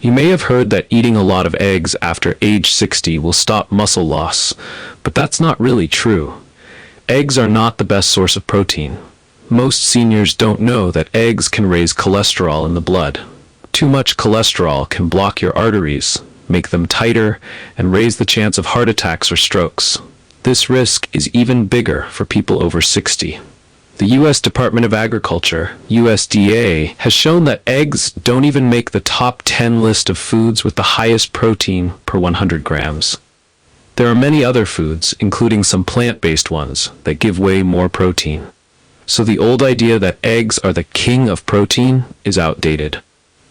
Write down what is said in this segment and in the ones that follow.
You may have heard that eating a lot of eggs after age 60 will stop muscle loss, but that's not really true. Eggs are not the best source of protein. Most seniors don't know that eggs can raise cholesterol in the blood. Too much cholesterol can block your arteries, make them tighter, and raise the chance of heart attacks or strokes. This risk is even bigger for people over 60. The U.S. Department of Agriculture, USDA, has shown that eggs don't even make the top 10 list of foods with the highest protein per 100 grams. There are many other foods, including some plant-based ones, that give way more protein. So the old idea that eggs are the king of protein is outdated.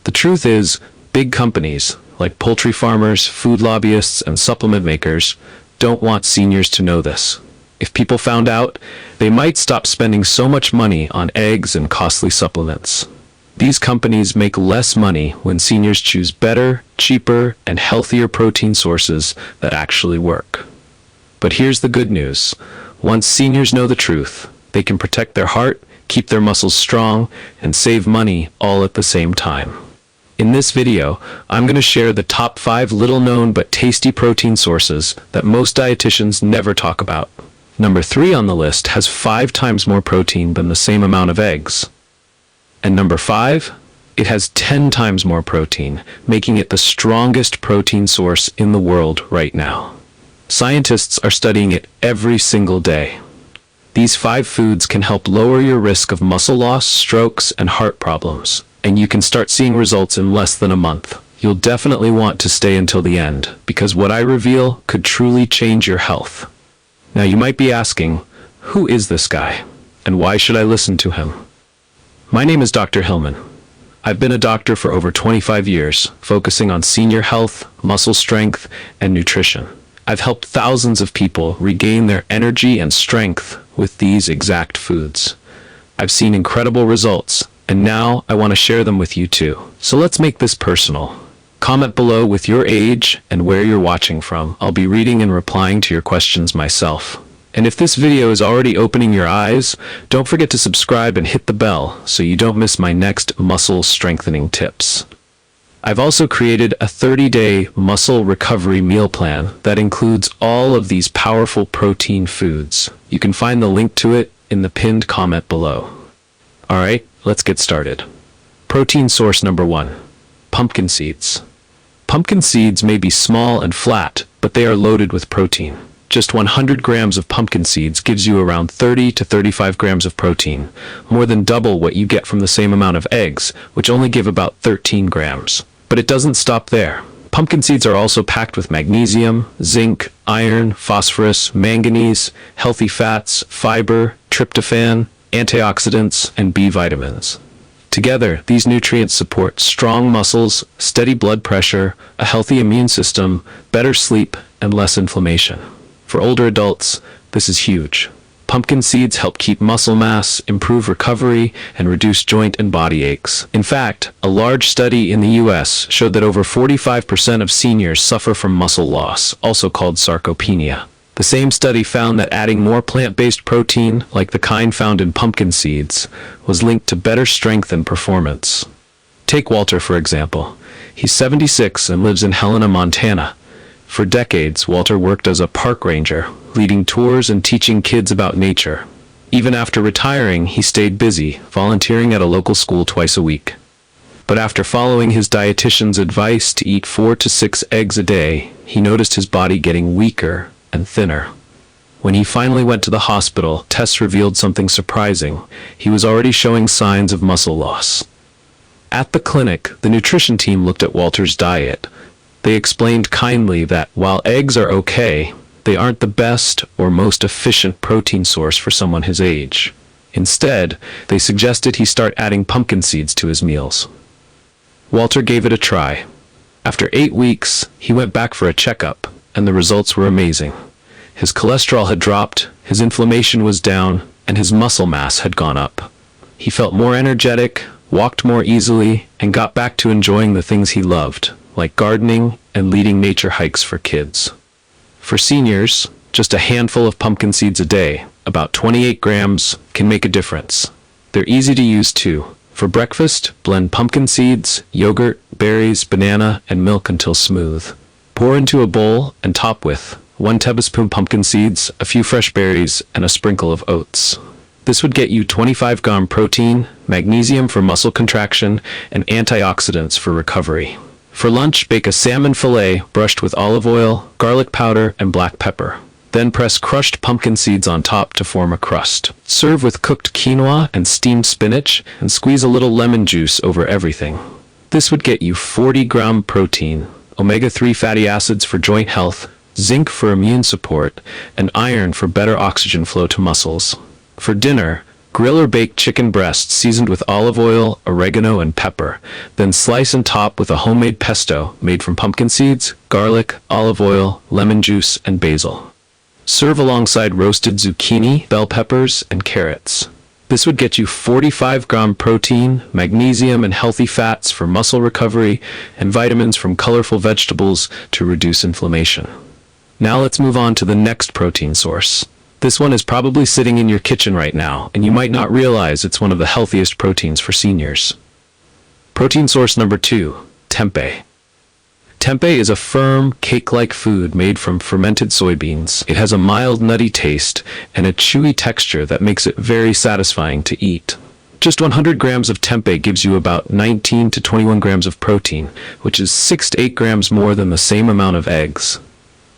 The truth is, big companies, like poultry farmers, food lobbyists, and supplement makers, don't want seniors to know this. If people found out, they might stop spending so much money on eggs and costly supplements. These companies make less money when seniors choose better, cheaper, and healthier protein sources that actually work. But here's the good news. Once seniors know the truth, they can protect their heart, keep their muscles strong, and save money all at the same time. In this video, I'm going to share the top 5 little-known but tasty protein sources that most dietitians never talk about. Number 3 on the list has 5 times more protein than the same amount of eggs. And number 5, it has 10 times more protein, making it the strongest protein source in the world right now. Scientists are studying it every single day. These 5 foods can help lower your risk of muscle loss, strokes, and heart problems, and you can start seeing results in less than a month. You'll definitely want to stay until the end, because what I reveal could truly change your health. Now you might be asking, who is this guy, and why should I listen to him? My name is Dr. Hillman. I've been a doctor for over 25 years, focusing on senior health, muscle strength, and nutrition. I've helped thousands of people regain their energy and strength with these exact foods. I've seen incredible results, and now I want to share them with you too. So let's make this personal. Comment below with your age and where you're watching from. I'll be reading and replying to your questions myself. And if this video is already opening your eyes, don't forget to subscribe and hit the bell so you don't miss my next muscle strengthening tips. I've also created a 30-day muscle recovery meal plan that includes all of these powerful protein foods. You can find the link to it in the pinned comment below. Alright, let's get started. Protein source number 1. Pumpkin seeds. Pumpkin seeds may be small and flat, but they are loaded with protein. Just 100 grams of pumpkin seeds gives you around 30 to 35 grams of protein, more than double what you get from the same amount of eggs, which only give about 13 grams. But it doesn't stop there. Pumpkin seeds are also packed with magnesium, zinc, iron, phosphorus, manganese, healthy fats, fiber, tryptophan, antioxidants, and B vitamins. Together, these nutrients support strong muscles, steady blood pressure, a healthy immune system, better sleep, and less inflammation. For older adults, this is huge. Pumpkin seeds help keep muscle mass, improve recovery, and reduce joint and body aches. In fact, a large study in the US showed that over 45% of seniors suffer from muscle loss, also called sarcopenia. The same study found that adding more plant-based protein, like the kind found in pumpkin seeds, was linked to better strength and performance. Take Walter, for example. He's 76 and lives in Helena, Montana. For decades, Walter worked as a park ranger, leading tours and teaching kids about nature. Even after retiring, he stayed busy, volunteering at a local school twice a week. But after following his dietitian's advice to eat 4 to 6 eggs a day, he noticed his body getting weaker and thinner. When he finally went to the hospital, tests revealed something surprising. He was already showing signs of muscle loss. At the clinic, the nutrition team looked at Walter's diet. They explained kindly that while eggs are okay, they aren't the best or most efficient protein source for someone his age. Instead, they suggested he start adding pumpkin seeds to his meals. Walter gave it a try. After 8 weeks, he went back for a checkup, and the results were amazing. His cholesterol had dropped, his inflammation was down, and his muscle mass had gone up. He felt more energetic, walked more easily, and got back to enjoying the things he loved, like gardening and leading nature hikes for kids. For seniors, just a handful of pumpkin seeds a day, about 28 grams, can make a difference. They're easy to use too. For breakfast, blend pumpkin seeds, yogurt, berries, banana, and milk until smooth. Pour into a bowl and top with 1 tablespoon pumpkin seeds, a few fresh berries, and a sprinkle of oats. This would get you 25 g protein, magnesium for muscle contraction, and antioxidants for recovery. For lunch, bake a salmon fillet brushed with olive oil, garlic powder, and black pepper. Then press crushed pumpkin seeds on top to form a crust. Serve with cooked quinoa and steamed spinach, and squeeze a little lemon juice over everything. This would get you 40 g protein, omega-3 fatty acids for joint health, zinc for immune support, and iron for better oxygen flow to muscles. For dinner, grill or bake chicken breasts seasoned with olive oil, oregano, and pepper. Then slice and top with a homemade pesto made from pumpkin seeds, garlic, olive oil, lemon juice, and basil. Serve alongside roasted zucchini, bell peppers, and carrots. This would get you 45 g protein, magnesium and healthy fats for muscle recovery, and vitamins from colorful vegetables to reduce inflammation. Now let's move on to the next protein source. This one is probably sitting in your kitchen right now, and you might not realize it's one of the healthiest proteins for seniors. Protein source number 2, tempeh. Tempeh is a firm, cake-like food made from fermented soybeans. It has a mild, nutty taste and a chewy texture that makes it very satisfying to eat. Just 100 grams of tempeh gives you about 19 to 21 grams of protein, which is 6 to 8 grams more than the same amount of eggs.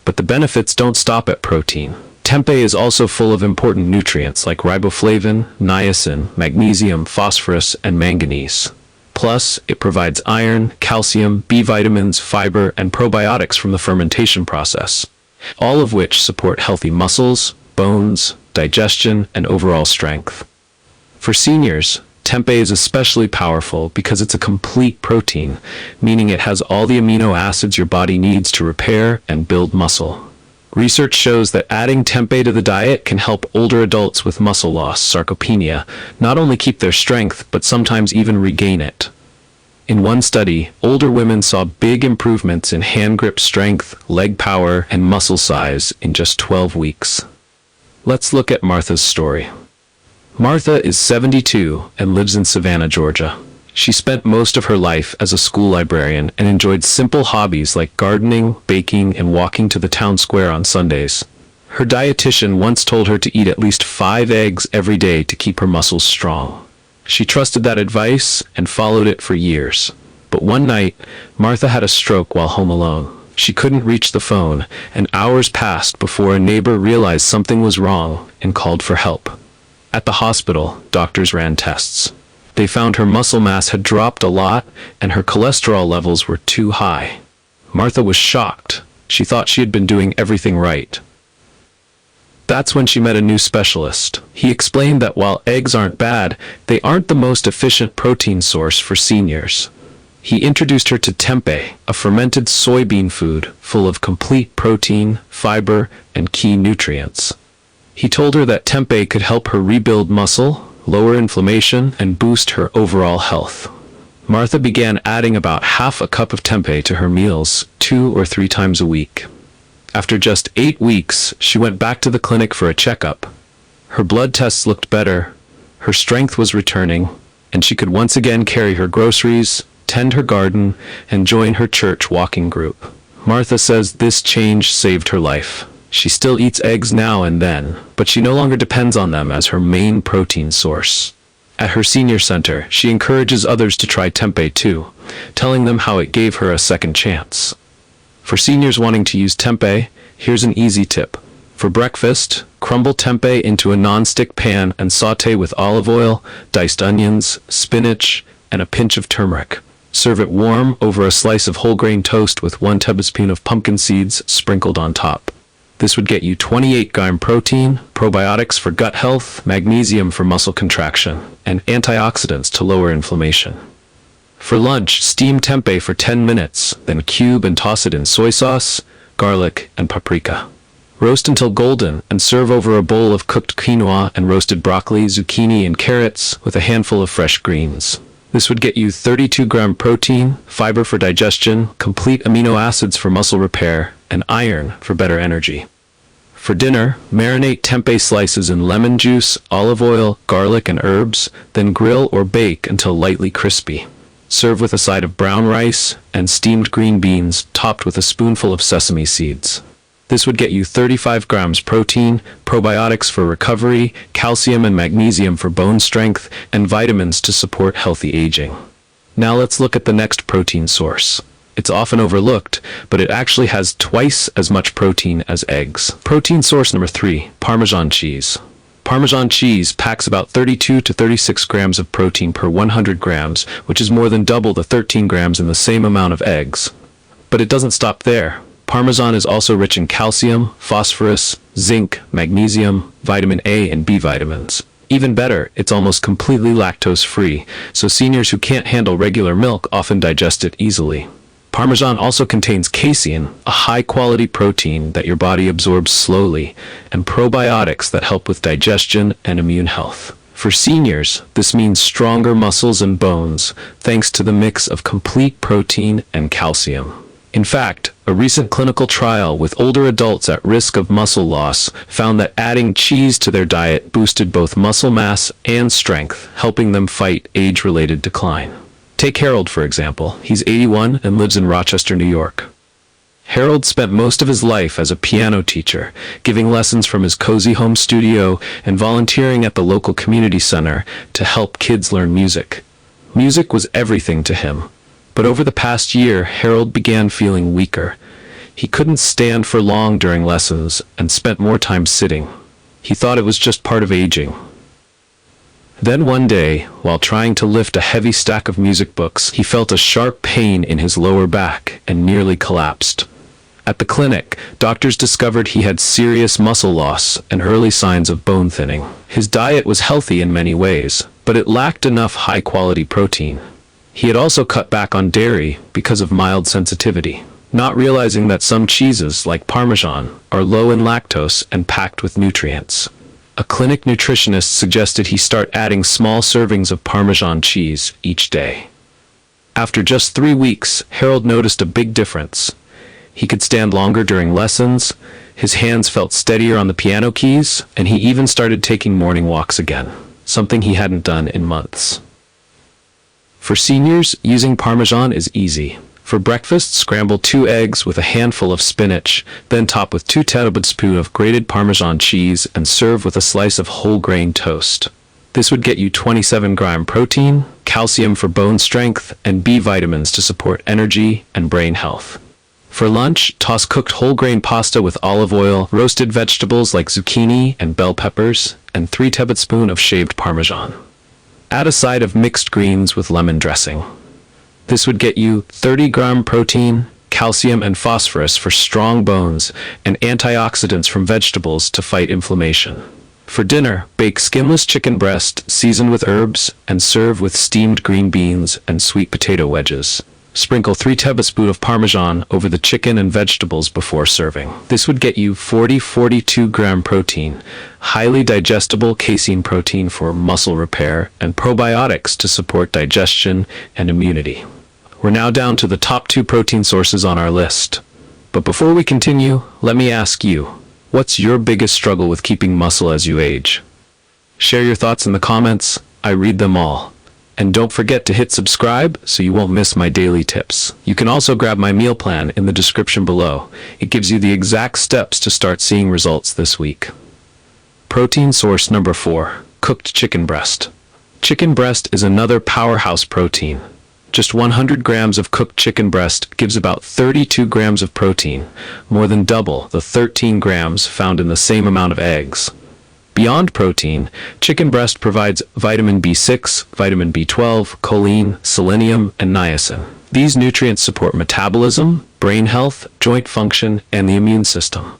But the benefits don't stop at protein. Tempeh is also full of important nutrients like riboflavin, niacin, magnesium, phosphorus, and manganese. Plus, it provides iron, calcium, B vitamins, fiber, and probiotics from the fermentation process, all of which support healthy muscles, bones, digestion, and overall strength. For seniors, tempeh is especially powerful because it's a complete protein, meaning it has all the amino acids your body needs to repair and build muscle. Research shows that adding tempeh to the diet can help older adults with muscle loss, sarcopenia, not only keep their strength, but sometimes even regain it. In one study, older women saw big improvements in hand grip strength, leg power, and muscle size in just 12 weeks. Let's look at Martha's story. Martha is 72 and lives in Savannah, Georgia. She spent most of her life as a school librarian and enjoyed simple hobbies like gardening, baking, and walking to the town square on Sundays. Her dietitian once told her to eat at least 5 eggs every day to keep her muscles strong. She trusted that advice and followed it for years. But one night, Martha had a stroke while home alone. She couldn't reach the phone, and hours passed before a neighbor realized something was wrong and called for help. At the hospital, doctors ran tests. They found her muscle mass had dropped a lot, and her cholesterol levels were too high. Martha was shocked. She thought she had been doing everything right. That's when she met a new specialist. He explained that while eggs aren't bad, they aren't the most efficient protein source for seniors. He introduced her to tempeh, a fermented soybean food full of complete protein, fiber, and key nutrients. He told her that tempeh could help her rebuild muscle, lower inflammation, and boost her overall health. Martha began adding about half a cup of tempeh to her meals 2 or 3 times a week. After just 8 weeks, she went back to the clinic for a checkup. Her blood tests looked better, her strength was returning, and she could once again carry her groceries, tend her garden, and join her church walking group. Martha says this change saved her life. She still eats eggs now and then, but she no longer depends on them as her main protein source. At her senior center, she encourages others to try tempeh too, telling them how it gave her a second chance. For seniors wanting to use tempeh, here's an easy tip. For breakfast, crumble tempeh into a non-stick pan and sauté with olive oil, diced onions, spinach, and a pinch of turmeric. Serve it warm over a slice of whole grain toast with 1 tablespoon of pumpkin seeds sprinkled on top. This would get you 28 g protein, probiotics for gut health, magnesium for muscle contraction, and antioxidants to lower inflammation. For lunch, steam tempeh for 10 minutes, then cube and toss it in soy sauce, garlic, and paprika. Roast until golden and serve over a bowl of cooked quinoa and roasted broccoli, zucchini, and carrots with a handful of fresh greens. This would get you 32 g protein, fiber for digestion, complete amino acids for muscle repair, and iron for better energy. For dinner, marinate tempeh slices in lemon juice, olive oil, garlic, and herbs, then grill or bake until lightly crispy. Serve with a side of brown rice and steamed green beans topped with a spoonful of sesame seeds. This would get you 35 grams protein, probiotics for recovery, calcium and magnesium for bone strength, and vitamins to support healthy aging. Now let's look at the next protein source. It's often overlooked, but it actually has twice as much protein as eggs. Protein source number 3, Parmesan cheese. Parmesan cheese packs about 32 to 36 grams of protein per 100 grams, which is more than double the 13 grams in the same amount of eggs. But it doesn't stop there. Parmesan is also rich in calcium, phosphorus, zinc, magnesium, vitamin A, and B vitamins. Even better, it's almost completely lactose-free, so seniors who can't handle regular milk often digest it easily. Parmesan also contains casein, a high-quality protein that your body absorbs slowly, and probiotics that help with digestion and immune health. For seniors, this means stronger muscles and bones, thanks to the mix of complete protein and calcium. In fact, a recent clinical trial with older adults at risk of muscle loss found that adding cheese to their diet boosted both muscle mass and strength, helping them fight age-related decline. Take Harold, for example. He's 81 and lives in Rochester, New York. Harold spent most of his life as a piano teacher, giving lessons from his cozy home studio and volunteering at the local community center to help kids learn music. Music was everything to him. But over the past year, Harold began feeling weaker. He couldn't stand for long during lessons and spent more time sitting. He thought it was just part of aging. Then one day, while trying to lift a heavy stack of music books, he felt a sharp pain in his lower back and nearly collapsed. At the clinic, doctors discovered he had serious muscle loss and early signs of bone thinning. His diet was healthy in many ways, but it lacked enough high-quality protein. He had also cut back on dairy because of mild sensitivity, not realizing that some cheeses, like Parmesan, are low in lactose and packed with nutrients. A clinic nutritionist suggested he start adding small servings of Parmesan cheese each day. After just 3 weeks, Harold noticed a big difference. He could stand longer during lessons, his hands felt steadier on the piano keys, and he even started taking morning walks again, something he hadn't done in months. For seniors, using Parmesan is easy. For breakfast, scramble 2 eggs with a handful of spinach, then top with 2 tablespoons of grated Parmesan cheese and serve with a slice of whole grain toast. This would get you 27 gram protein, calcium for bone strength, and B vitamins to support energy and brain health. For lunch, toss cooked whole grain pasta with olive oil, roasted vegetables like zucchini and bell peppers, and 3 tablespoons of shaved Parmesan. Add a side of mixed greens with lemon dressing. This would get you 30 gram protein, calcium and phosphorus for strong bones, and antioxidants from vegetables to fight inflammation. For dinner, bake skinless chicken breast seasoned with herbs and serve with steamed green beans and sweet potato wedges. Sprinkle 3 tablespoons of Parmesan over the chicken and vegetables before serving. This would get you 42 gram protein, highly digestible casein protein for muscle repair, and probiotics to support digestion and immunity. We're now down to the top 2 protein sources on our list. But before we continue, let me ask you, what's your biggest struggle with keeping muscle as you age? Share your thoughts in the comments. I read them all. And don't forget to hit subscribe so you won't miss my daily tips. You can also grab my meal plan in the description below. It gives you the exact steps to start seeing results this week. Protein source number 4, cooked chicken breast. Chicken breast is another powerhouse protein. Just 100 grams of cooked chicken breast gives about 32 grams of protein, more than double the 13 grams found in the same amount of eggs. Beyond protein, chicken breast provides vitamin B6, vitamin B12, choline, selenium, and niacin. These nutrients support metabolism, brain health, joint function, and the immune system.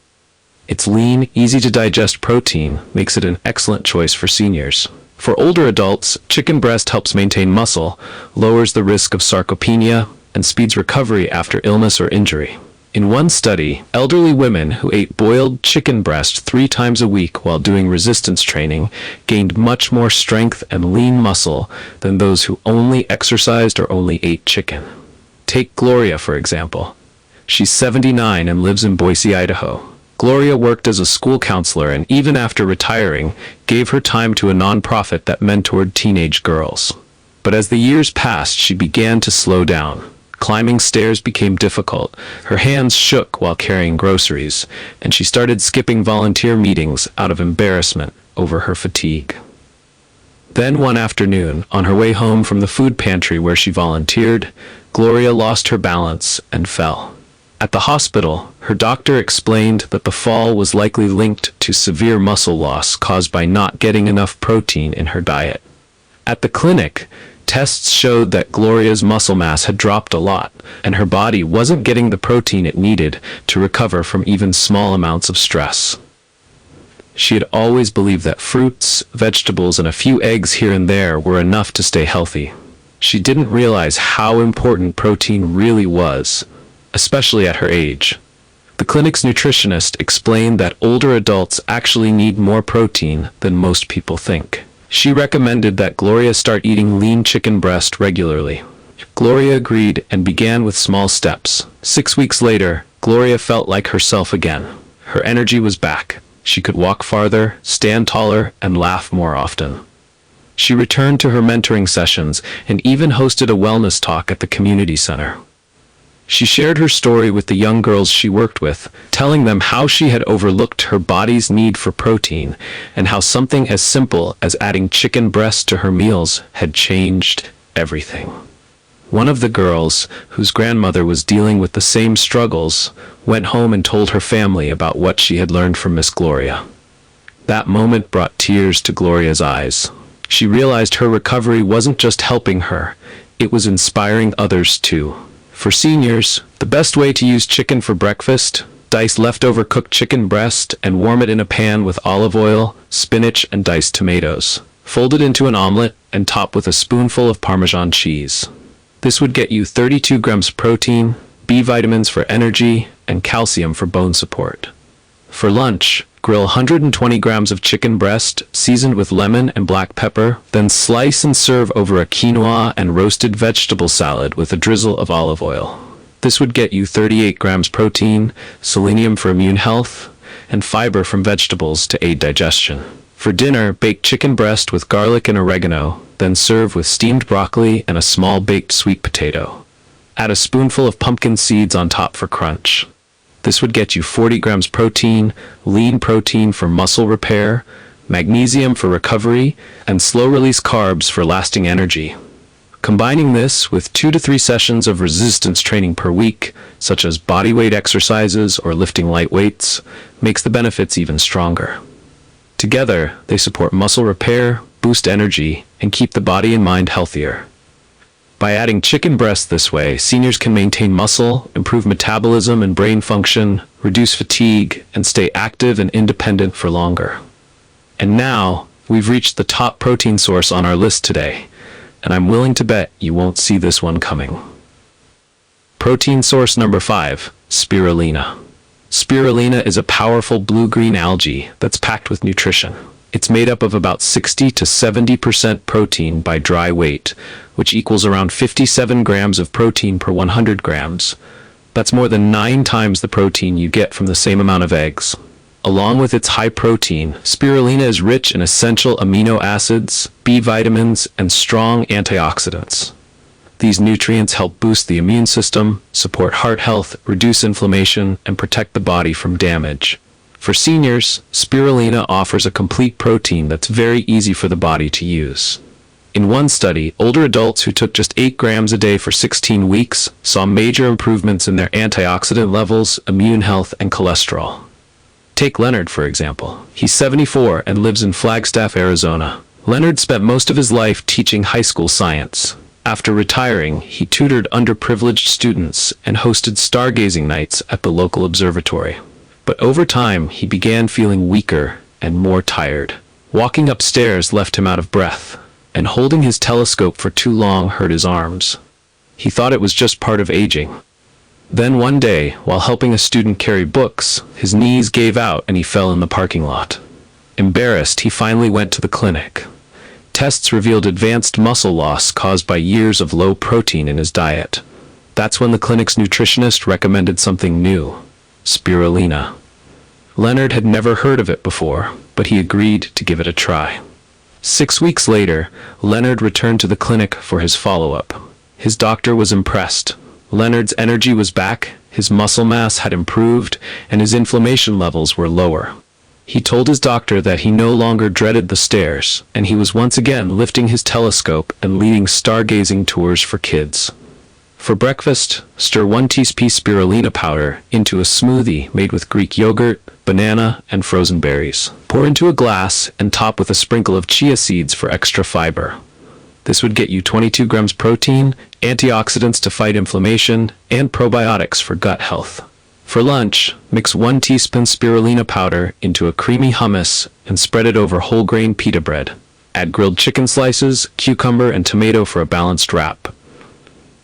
Its lean, easy-to-digest protein makes it an excellent choice for seniors. For older adults, chicken breast helps maintain muscle, lowers the risk of sarcopenia, and speeds recovery after illness or injury. In one study, elderly women who ate boiled chicken breast 3 times a week while doing resistance training gained much more strength and lean muscle than those who only exercised or only ate chicken. Take Gloria, for example. She's 79 and lives in Boise, Idaho. Gloria worked as a school counselor and even after retiring, gave her time to a nonprofit that mentored teenage girls. But as the years passed, she began to slow down. Climbing stairs became difficult, her hands shook while carrying groceries, and she started skipping volunteer meetings out of embarrassment over her fatigue. Then one afternoon, on her way home from the food pantry where she volunteered, Gloria lost her balance and fell. At the hospital, her doctor explained that the fall was likely linked to severe muscle loss caused by not getting enough protein in her diet. At the clinic, tests showed that Gloria's muscle mass had dropped a lot, and her body wasn't getting the protein it needed to recover from even small amounts of stress. She had always believed that fruits, vegetables, and a few eggs here and there were enough to stay healthy. She didn't realize how important protein really was, especially at her age. The clinic's nutritionist explained that older adults actually need more protein than most people think. She recommended that Gloria start eating lean chicken breast regularly. Gloria agreed and began with small steps. 6 weeks later, Gloria felt like herself again. Her energy was back. She could walk farther, stand taller, and laugh more often. She returned to her mentoring sessions and even hosted a wellness talk at the community center. She shared her story with the young girls she worked with, telling them how she had overlooked her body's need for protein and how something as simple as adding chicken breast to her meals had changed everything. One of the girls, whose grandmother was dealing with the same struggles, went home and told her family about what she had learned from Miss Gloria. That moment brought tears to Gloria's eyes. She realized her recovery wasn't just helping her, it was inspiring others too. For seniors, the best way to use chicken for breakfast: dice leftover cooked chicken breast and warm it in a pan with olive oil, spinach, and diced tomatoes. Fold it into an omelet and top with a spoonful of Parmesan cheese. This would get you 32 grams protein, B vitamins for energy, and calcium for bone support. For lunch, grill 120 grams of chicken breast, seasoned with lemon and black pepper, then slice and serve over a quinoa and roasted vegetable salad with a drizzle of olive oil. This would get you 38 grams protein, selenium for immune health, and fiber from vegetables to aid digestion. For dinner, bake chicken breast with garlic and oregano, then serve with steamed broccoli and a small baked sweet potato. Add a spoonful of pumpkin seeds on top for crunch. This would get you 40 grams protein, lean protein for muscle repair, magnesium for recovery, and slow-release carbs for lasting energy. Combining this with 2 to 3 sessions of resistance training per week, such as bodyweight exercises or lifting light weights, makes the benefits even stronger. Together, they support muscle repair, boost energy, and keep the body and mind healthier. By adding chicken breast this way, seniors can maintain muscle, improve metabolism and brain function, reduce fatigue, and stay active and independent for longer. And now, we've reached the top protein source on our list today, and I'm willing to bet you won't see this one coming. Protein source number 5, spirulina. Spirulina is a powerful blue-green algae that's packed with nutrition. It's made up of about 60 to 70% protein by dry weight, which equals around 57 grams of protein per 100 grams. That's more than 9 times the protein you get from the same amount of eggs. Along with its high protein, spirulina is rich in essential amino acids, B vitamins, and strong antioxidants. These nutrients help boost the immune system, support heart health, reduce inflammation, and protect the body from damage. For seniors, spirulina offers a complete protein that's very easy for the body to use. In one study, older adults who took just 8 grams a day for 16 weeks saw major improvements in their antioxidant levels, immune health, and cholesterol. Take Leonard, for example. He's 74 and lives in Flagstaff, Arizona. Leonard spent most of his life teaching high school science. After retiring, he tutored underprivileged students and hosted stargazing nights at the local observatory. But over time, he began feeling weaker and more tired. Walking upstairs left him out of breath, and holding his telescope for too long hurt his arms. He thought it was just part of aging. Then one day, while helping a student carry books, his knees gave out and he fell in the parking lot. Embarrassed, he finally went to the clinic. Tests revealed advanced muscle loss caused by years of low protein in his diet. That's when the clinic's nutritionist recommended something new: spirulina. Leonard had never heard of it before, but he agreed to give it a try. 6 weeks later, Leonard returned to the clinic for his follow-up. His doctor was impressed. Leonard's energy was back, his muscle mass had improved, and his inflammation levels were lower. He told his doctor that he no longer dreaded the stairs, and he was once again lifting his telescope and leading stargazing tours for kids. For breakfast, stir 1 teaspoon spirulina powder into a smoothie made with Greek yogurt, banana, and frozen berries. Pour into a glass and top with a sprinkle of chia seeds for extra fiber. This would get you 22 grams protein, antioxidants to fight inflammation, and probiotics for gut health. For lunch, mix 1 teaspoon spirulina powder into a creamy hummus and spread it over whole grain pita bread. Add grilled chicken slices, cucumber, and tomato for a balanced wrap.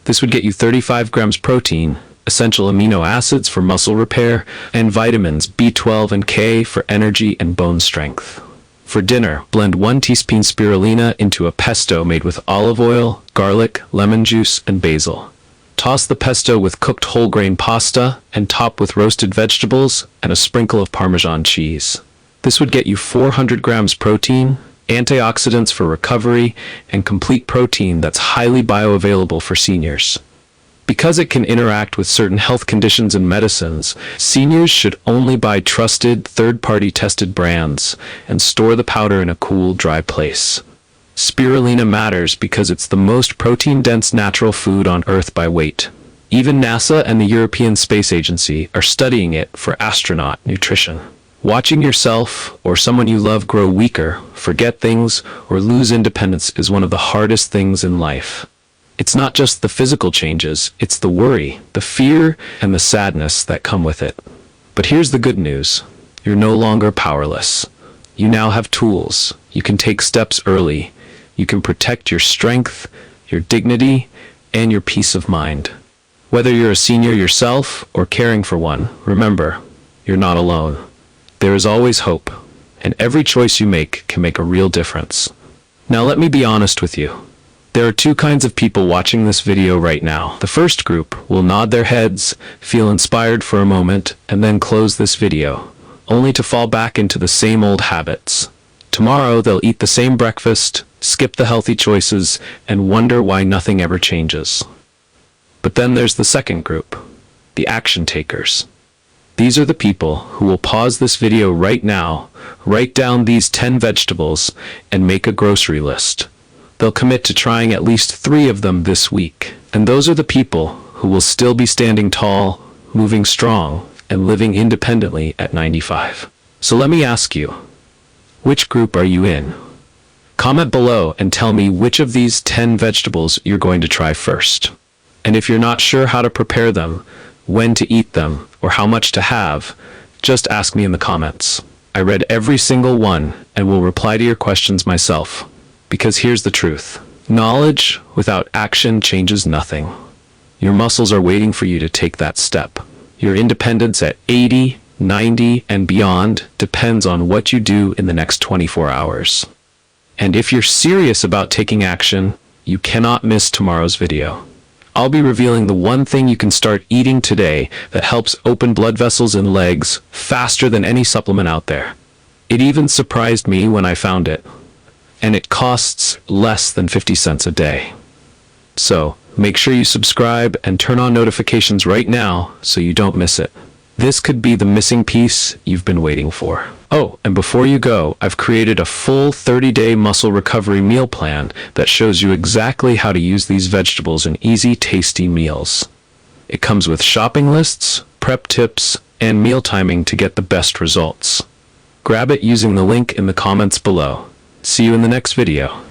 This would get you 35 grams protein, essential amino acids for muscle repair, and vitamins B12 and K for energy and bone strength. For dinner, blend 1 teaspoon spirulina into a pesto made with olive oil, garlic, lemon juice, and basil. Toss the pesto with cooked whole grain pasta and top with roasted vegetables and a sprinkle of Parmesan cheese. This would get you 400 grams protein, antioxidants for recovery, and complete protein that's highly bioavailable for seniors. Because it can interact with certain health conditions and medicines, seniors should only buy trusted, third-party tested brands and store the powder in a cool, dry place. Spirulina matters because it's the most protein-dense natural food on Earth by weight. Even NASA and the European Space Agency are studying it for astronaut nutrition. Watching yourself or someone you love grow weaker, forget things, or lose independence is one of the hardest things in life. It's not just the physical changes, it's the worry, the fear, and the sadness that come with it. But here's the good news. You're no longer powerless. You now have tools. You can take steps early. You can protect your strength, your dignity, and your peace of mind. Whether you're a senior yourself or caring for one, remember, you're not alone. There is always hope, and every choice you make can make a real difference. Now let me be honest with you. There are 2 kinds of people watching this video right now. The first group will nod their heads, feel inspired for a moment, and then close this video, only to fall back into the same old habits. Tomorrow they'll eat the same breakfast, skip the healthy choices, and wonder why nothing ever changes. But then there's the second group, the action takers. These are the people who will pause this video right now, write down these 10 vegetables, and make a grocery list. They'll commit to trying at least 3 of them this week. And those are the people who will still be standing tall, moving strong, and living independently at 95. So let me ask you, which group are you in? Comment below and tell me which of these 10 vegetables you're going to try first. And if you're not sure how to prepare them, when to eat them, or how much to have, just ask me in the comments. I read every single one and will reply to your questions myself. Because here's the truth. Knowledge without action changes nothing. Your muscles are waiting for you to take that step. Your independence at 80, 90, and beyond depends on what you do in the next 24 hours. And if you're serious about taking action, you cannot miss tomorrow's video. I'll be revealing the one thing you can start eating today that helps open blood vessels in legs faster than any supplement out there. It even surprised me when I found it. And it costs less than 50 cents a day. So, make sure you subscribe and turn on notifications right now so you don't miss it. This could be the missing piece you've been waiting for. Oh, and before you go, I've created a full 30-day muscle recovery meal plan that shows you exactly how to use these vegetables in easy, tasty meals. It comes with shopping lists, prep tips, and meal timing to get the best results. Grab it using the link in the comments below. See you in the next video.